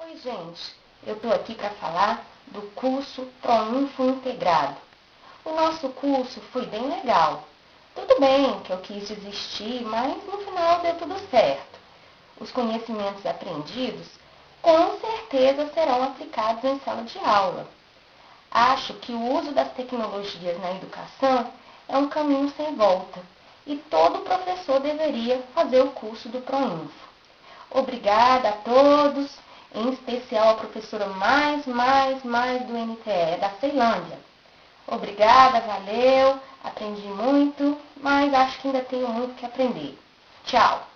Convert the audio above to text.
Oi, gente. Eu estou aqui para falar do curso ProInfo Integrado. O nosso curso foi bem legal. Tudo bem que eu quis desistir, mas no final deu tudo certo. Os conhecimentos aprendidos com certeza serão aplicados em sala de aula. Acho que o uso das tecnologias na educação é um caminho sem volta e todo professor deveria fazer o curso do ProInfo. Obrigada a todos, em especial a professora mais do NTE, da Ceilândia. Obrigada, valeu, aprendi muito, mas acho que ainda tenho muito que aprender. Tchau!